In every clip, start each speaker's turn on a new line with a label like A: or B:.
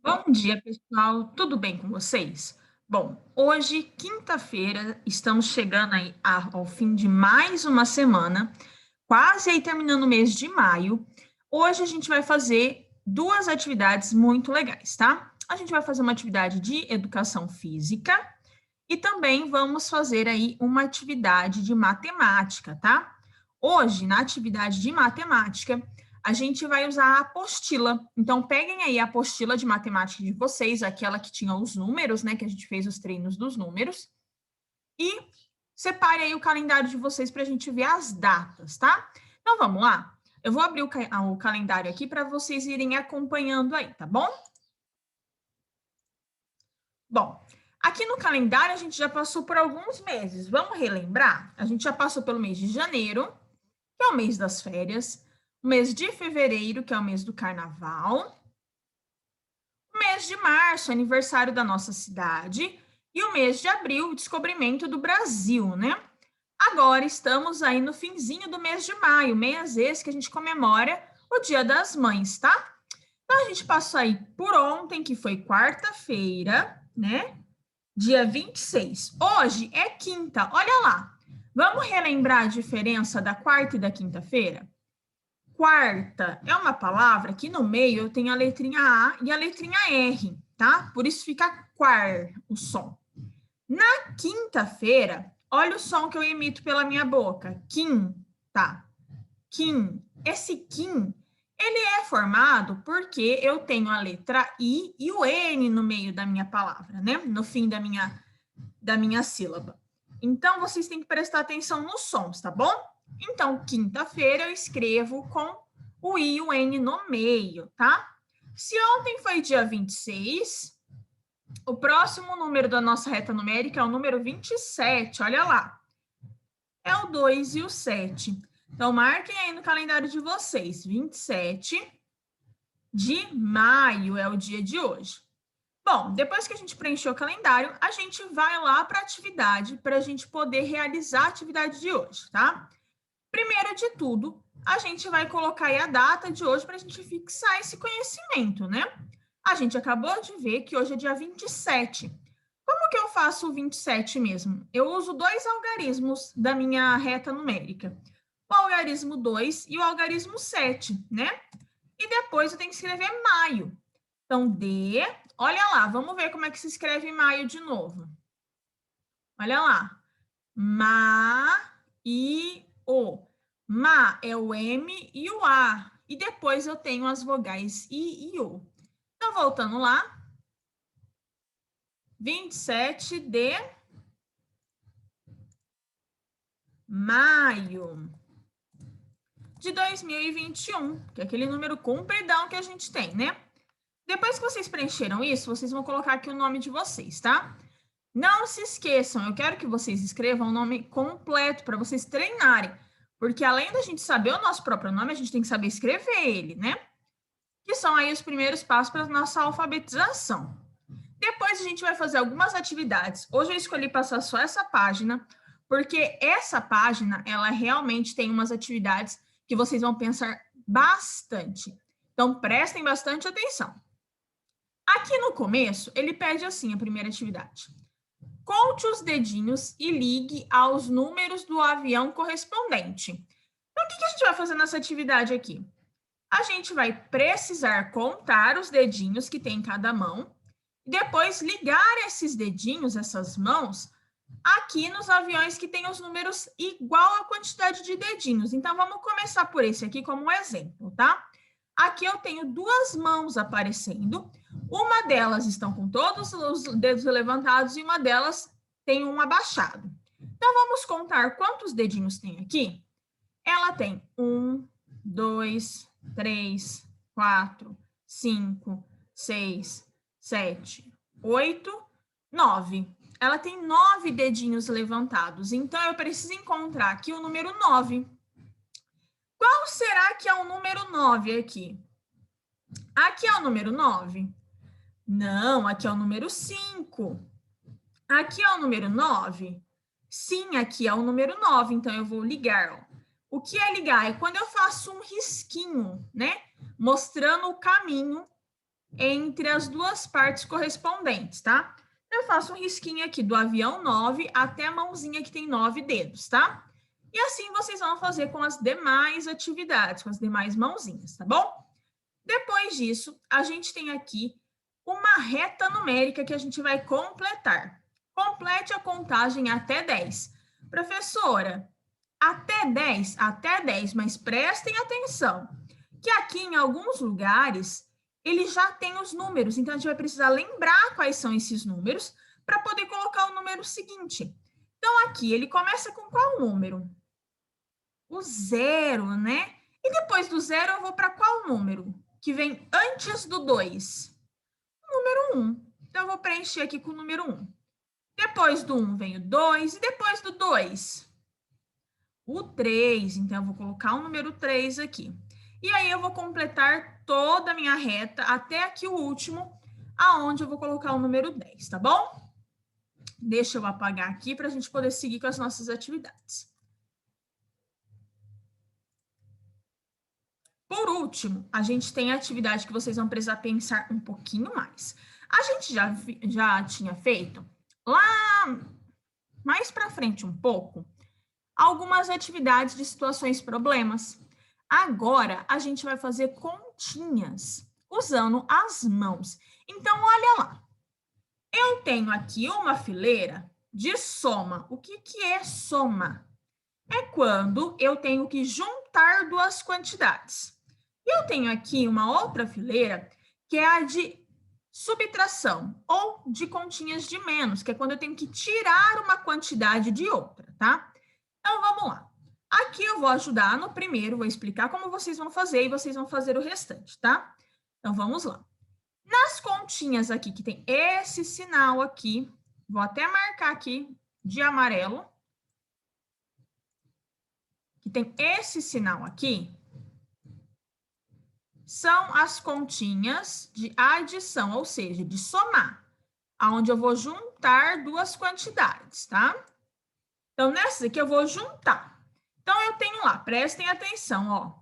A: Bom dia, pessoal. Tudo bem com vocês? Bom, hoje, quinta-feira, estamos chegando aí ao fim de mais uma semana, quase aí terminando o mês de maio. Hoje a gente vai fazer duas atividades muito legais, tá? A gente vai fazer uma atividade de educação física e também vamos fazer aí uma atividade de matemática, tá? Hoje, na atividade de matemática, a gente vai usar a apostila. Então, peguem aí a apostila de matemática de vocês, aquela que tinha os números, né? Que a gente fez os treinos dos números. E separe aí o calendário de vocês para a gente ver as datas, tá? Então, vamos lá? Eu vou abrir o calendário aqui para vocês irem acompanhando aí, tá bom? Bom, aqui no calendário a gente já passou por alguns meses. Vamos relembrar? A gente já passou pelo mês de janeiro, que é o mês das férias, o mês de fevereiro, que é o mês do carnaval, o mês de março, aniversário da nossa cidade, e o mês de abril, o descobrimento do Brasil, né? Agora estamos aí no finzinho do mês de maio, mês esse que a gente comemora o Dia das Mães, tá? Então a gente passou aí por ontem, que foi quarta-feira, né? Dia 26. Hoje é quinta, olha lá. Vamos relembrar a diferença da quarta e da quinta-feira? Quarta é uma palavra que no meio tem a letrinha A e a letrinha R, tá? Por isso fica quar o som. Na quinta-feira, olha o som que eu emito pela minha boca. Quim, tá? Quim. Esse quim, ele é formado porque eu tenho a letra I e o N no meio da minha palavra, né? No fim da minha sílaba. Então, vocês têm que prestar atenção nos sons, tá bom? Então, quinta-feira eu escrevo com o I e o N no meio, tá? Se ontem foi dia 26, o próximo número da nossa reta numérica é o número 27, olha lá. É o 2 e o 7. Então, marquem aí no calendário de vocês, 27 de maio é o dia de hoje. Bom, depois que a gente preencheu o calendário, a gente vai lá para a atividade, para a gente poder realizar a atividade de hoje, tá? Primeiro de tudo, a gente vai colocar aí a data de hoje para a gente fixar esse conhecimento, né? A gente acabou de ver que hoje é dia 27. Como que eu faço o 27 mesmo? Eu uso dois algarismos da minha reta numérica. O algarismo 2 e o algarismo 7, né? E depois eu tenho que escrever maio. Então, olha lá, vamos ver como é que se escreve maio de novo. Olha lá. Ma-i-o. Ma é o M e o A. E depois eu tenho as vogais I e O. Então, voltando lá. 27 de maio de 2021, que é aquele número compridão que a gente tem, né? Depois que vocês preencheram isso, vocês vão colocar aqui o nome de vocês, tá? Não se esqueçam, eu quero que vocês escrevam o nome completo para vocês treinarem, porque além da gente saber o nosso próprio nome, a gente tem que saber escrever ele, né? Que são aí os primeiros passos para a nossa alfabetização. Depois a gente vai fazer algumas atividades. Hoje eu escolhi passar só essa página, porque essa página, ela realmente tem umas atividades que vocês vão pensar bastante. Então, prestem bastante atenção. Aqui no começo, ele pede assim a primeira atividade. Conte os dedinhos e ligue aos números do avião correspondente. Então, o que a gente vai fazer nessa atividade aqui? A gente vai precisar contar os dedinhos que tem em cada mão e depois ligar esses dedinhos, essas mãos, aqui nos aviões que tem os números igual à quantidade de dedinhos. Então, vamos começar por esse aqui como um exemplo, tá? Aqui eu tenho duas mãos aparecendo. Uma delas estão com todos os dedos levantados e uma delas tem um abaixado. Então, vamos contar quantos dedinhos tem aqui? Ela tem 1, 2, 3, 4, 5, 6, 7, 8, 9. Ela tem 9 dedinhos levantados. Então, eu preciso encontrar aqui o número 9. Qual será que é o número 9 aqui? Aqui é o número 9? Não, aqui é o número 5. Aqui é o número 9? Sim, aqui é o número 9. Então, eu vou ligar. Ó. O que é ligar? É quando eu faço um risquinho, né? Mostrando o caminho entre as duas partes correspondentes, tá? Eu faço um risquinho aqui do avião 9 até a mãozinha que tem 9 dedos, tá? E assim vocês vão fazer com as demais atividades, com as demais mãozinhas, tá bom? Depois disso, a gente tem aqui uma reta numérica que a gente vai completar. Complete a contagem até 10. Professora, até 10? Até 10, mas prestem atenção, que aqui em alguns lugares ele já tem os números, então a gente vai precisar lembrar quais são esses números para poder colocar o número seguinte. Então aqui ele começa com qual número? O 0, né? E depois do 0 eu vou para qual número? Que vem antes do 2? O número 1. Então eu vou preencher aqui com o número 1. Depois do 1 vem o 2 e depois do 2? O 3. Então eu vou colocar o número 3 aqui. E aí eu vou completar toda a minha reta até aqui o último, aonde eu vou colocar o número 10, tá bom? Deixa eu apagar aqui para a gente poder seguir com as nossas atividades. Por último, a gente tem a atividade que vocês vão precisar pensar um pouquinho mais. A gente já tinha feito, lá mais para frente um pouco, algumas atividades de situações problemas. Agora, a gente vai fazer continhas, usando as mãos. Então, olha lá. Eu tenho aqui uma fileira de soma. O que é soma? É quando eu tenho que juntar duas quantidades. E eu tenho aqui uma outra fileira, que é a de subtração, ou de continhas de menos, que é quando eu tenho que tirar uma quantidade de outra, tá? Então, vamos lá. Aqui eu vou ajudar no primeiro, vou explicar como vocês vão fazer e vocês vão fazer o restante, tá? Então, vamos lá. Nas continhas aqui, que tem esse sinal aqui, vou até marcar aqui de amarelo, que tem esse sinal aqui, são as continhas de adição, ou seja, de somar, aonde eu vou juntar duas quantidades, tá? Então, nessa aqui eu vou juntar. Então, eu tenho lá, prestem atenção, ó.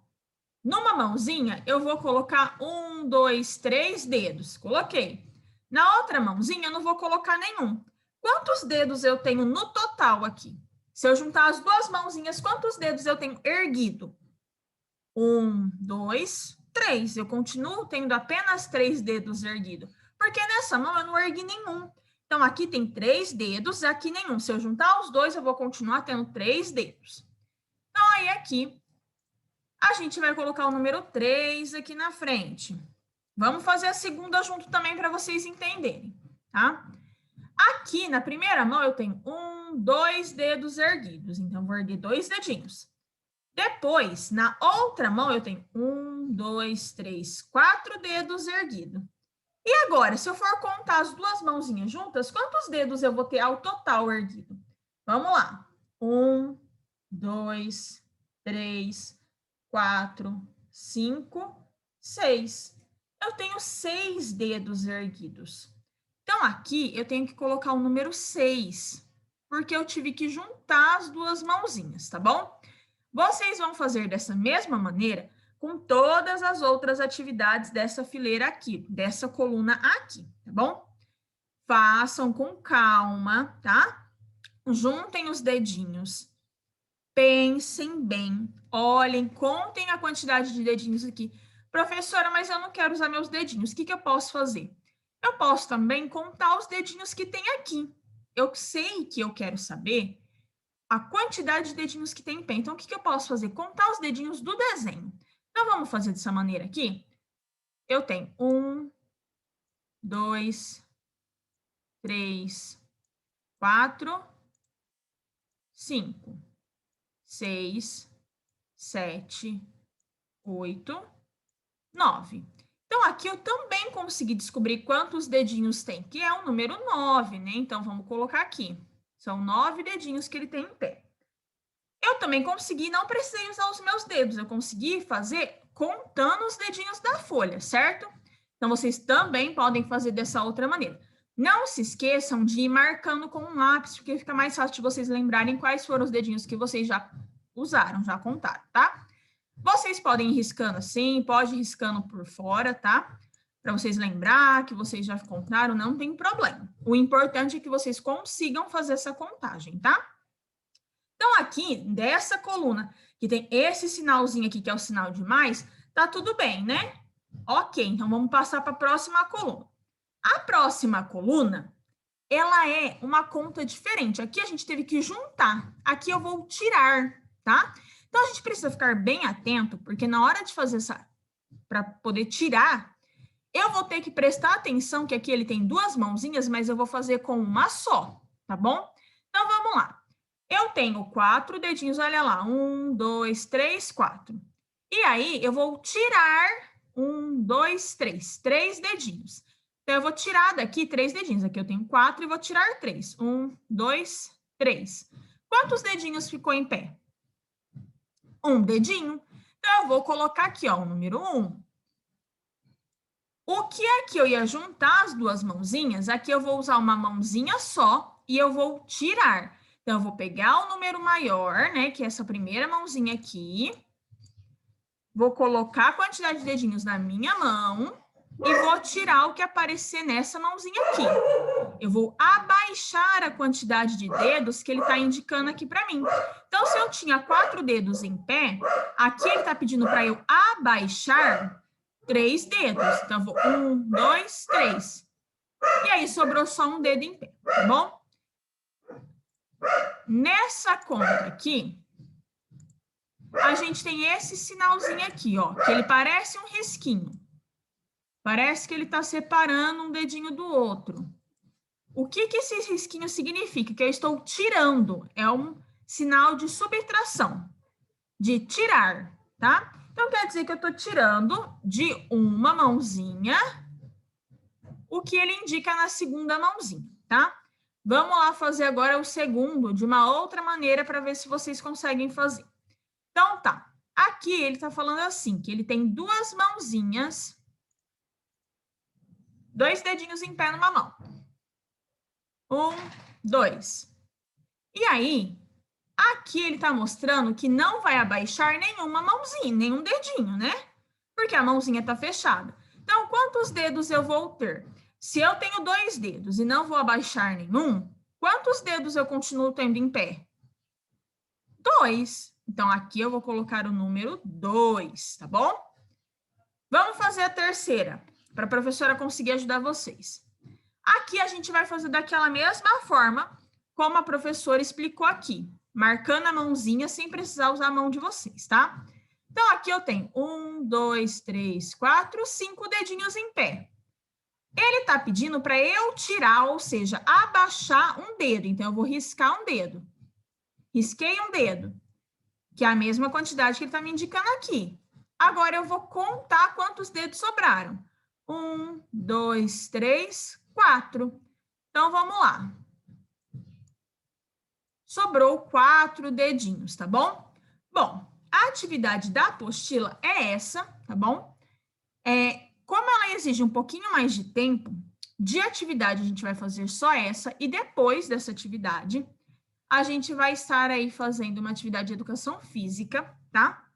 A: Numa mãozinha, eu vou colocar 1, 2, 3 dedos. Coloquei. Na outra mãozinha, eu não vou colocar nenhum. Quantos dedos eu tenho no total aqui? Se eu juntar as duas mãozinhas, quantos dedos eu tenho erguido? 1, 2, 3. Eu continuo tendo apenas 3 dedos erguidos. Porque nessa mão eu não ergui nenhum. Então, aqui tem 3 dedos, aqui nenhum. Se eu juntar os dois, eu vou continuar tendo 3 dedos. Então, aí aqui, a gente vai colocar o número 3 aqui na frente. Vamos fazer a segunda junto também para vocês entenderem, tá? Aqui, na primeira mão, eu tenho 1, 2 dedos erguidos. Então, vou erguer 2 dedinhos. Depois, na outra mão, eu tenho 1, 2, 3, 4 dedos erguidos. E agora, se eu for contar as duas mãozinhas juntas, quantos dedos eu vou ter ao total erguido? Vamos lá. 1, 2, 3, 4, 5, 6. Eu tenho 6 dedos erguidos. Então, aqui eu tenho que colocar o número 6, porque eu tive que juntar as duas mãozinhas, tá bom? Vocês vão fazer dessa mesma maneira com todas as outras atividades dessa fileira aqui, dessa coluna aqui, tá bom? Façam com calma, tá? Juntem os dedinhos. Pensem bem, olhem, contem a quantidade de dedinhos aqui. Professora, mas eu não quero usar meus dedinhos, o que eu posso fazer? Eu posso também contar os dedinhos que tem aqui. Eu sei que eu quero saber a quantidade de dedinhos que tem em pé. Então, o que eu posso fazer? Contar os dedinhos do desenho. Então, vamos fazer dessa maneira aqui? Eu tenho 1, 2, 3, 4, 5. 6, 7, 8, 9. Então, aqui eu também consegui descobrir quantos dedinhos tem, que é o número 9, né? Então, vamos colocar aqui. São 9 dedinhos que ele tem em pé. Eu também consegui, não precisei usar os meus dedos, eu consegui fazer contando os dedinhos da folha, certo? Então, vocês também podem fazer dessa outra maneira. Não se esqueçam de ir marcando com um lápis, porque fica mais fácil de vocês lembrarem quais foram os dedinhos que vocês já usaram, já contaram, tá? Vocês podem ir riscando assim, pode ir riscando por fora, tá? para vocês lembrar que vocês já encontraram, não tem problema. O importante é que vocês consigam fazer essa contagem, tá? Então, aqui, dessa coluna, que tem esse sinalzinho aqui, que é o sinal de mais, tá tudo bem, né? Ok, então vamos passar para a próxima coluna. A próxima coluna, ela é uma conta diferente. Aqui a gente teve que juntar. Aqui eu vou tirar, tá? Então, a gente precisa ficar bem atento, porque na hora de fazer essa, para poder tirar, eu vou ter que prestar atenção que aqui ele tem duas mãozinhas, mas eu vou fazer com uma só, tá bom? Então, vamos lá. Eu tenho 4 dedinhos, olha lá. 1, 2, 3, 4. E aí, eu vou tirar 1, 2, 3. 3 dedinhos. Então, eu vou tirar daqui 3 dedinhos. Aqui eu tenho 4 e vou tirar 3. 1, 2, 3. Quantos dedinhos ficou em pé? Um dedinho. Então, eu vou colocar aqui, ó, o número 1. O que é que eu ia juntar as duas mãozinhas? Aqui eu vou usar uma mãozinha só e eu vou tirar. Então, eu vou pegar o número maior, né, que é essa primeira mãozinha aqui. Vou colocar a quantidade de dedinhos na minha mão e vou tirar o que aparecer nessa mãozinha aqui. Eu vou abaixar a quantidade de dedos que ele está indicando aqui para mim. Então, se eu tinha 4 dedos em pé, aqui ele está pedindo para eu abaixar 3 dedos. Então, eu vou 1, 2, 3. E aí, sobrou só um dedo em pé, tá bom? Nessa conta aqui, a gente tem esse sinalzinho aqui, ó, que ele parece um risquinho. Parece que ele está separando um dedinho do outro. O que que esse risquinho significa? Que eu estou tirando. É um sinal de subtração, de tirar, tá? Então, quer dizer que eu estou tirando de uma mãozinha o que ele indica na segunda mãozinha, tá? Vamos lá fazer agora o segundo de uma outra maneira para ver se vocês conseguem fazer. Então, tá. Aqui ele está falando assim, que ele tem duas mãozinhas, 2 dedinhos em pé numa mão. 1, 2. E aí, aqui ele está mostrando que não vai abaixar nenhuma mãozinha, nenhum dedinho, né? Porque a mãozinha está fechada. Então, quantos dedos eu vou ter? Se eu tenho 2 dedos e não vou abaixar nenhum, quantos dedos eu continuo tendo em pé? 2. Então, aqui eu vou colocar o número 2, tá bom? Vamos fazer a terceira, para a professora conseguir ajudar vocês. Aqui a gente vai fazer daquela mesma forma, como a professora explicou aqui, marcando a mãozinha sem precisar usar a mão de vocês, tá? Então, aqui eu tenho 1, 2, 3, 4, 5 dedinhos em pé. Ele está pedindo para eu tirar, ou seja, abaixar um dedo. Então, eu vou riscar um dedo. Risquei um dedo, que é a mesma quantidade que ele está me indicando aqui. Agora, eu vou contar quantos dedos sobraram. 1, 2, 3, 4. Então, vamos lá. Sobrou 4 dedinhos, tá bom? Bom, a atividade da apostila é essa, tá bom? Como ela exige um pouquinho mais de tempo, de atividade a gente vai fazer só essa, e depois dessa atividade, a gente vai estar aí fazendo uma atividade de educação física, tá?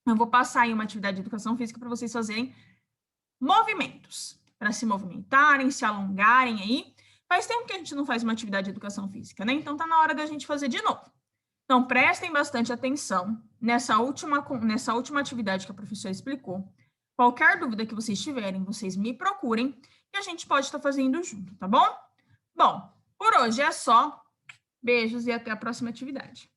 A: Eu vou passar aí uma atividade de educação física para vocês fazerem movimentos, para se movimentarem, se alongarem aí. Faz tempo que a gente não faz uma atividade de educação física, né? Então, tá na hora da gente fazer de novo. Então, prestem bastante atenção nessa última atividade que a professora explicou. Qualquer dúvida que vocês tiverem, vocês me procurem e a gente pode estar fazendo junto, tá bom? Bom, por hoje é só. Beijos e até a próxima atividade.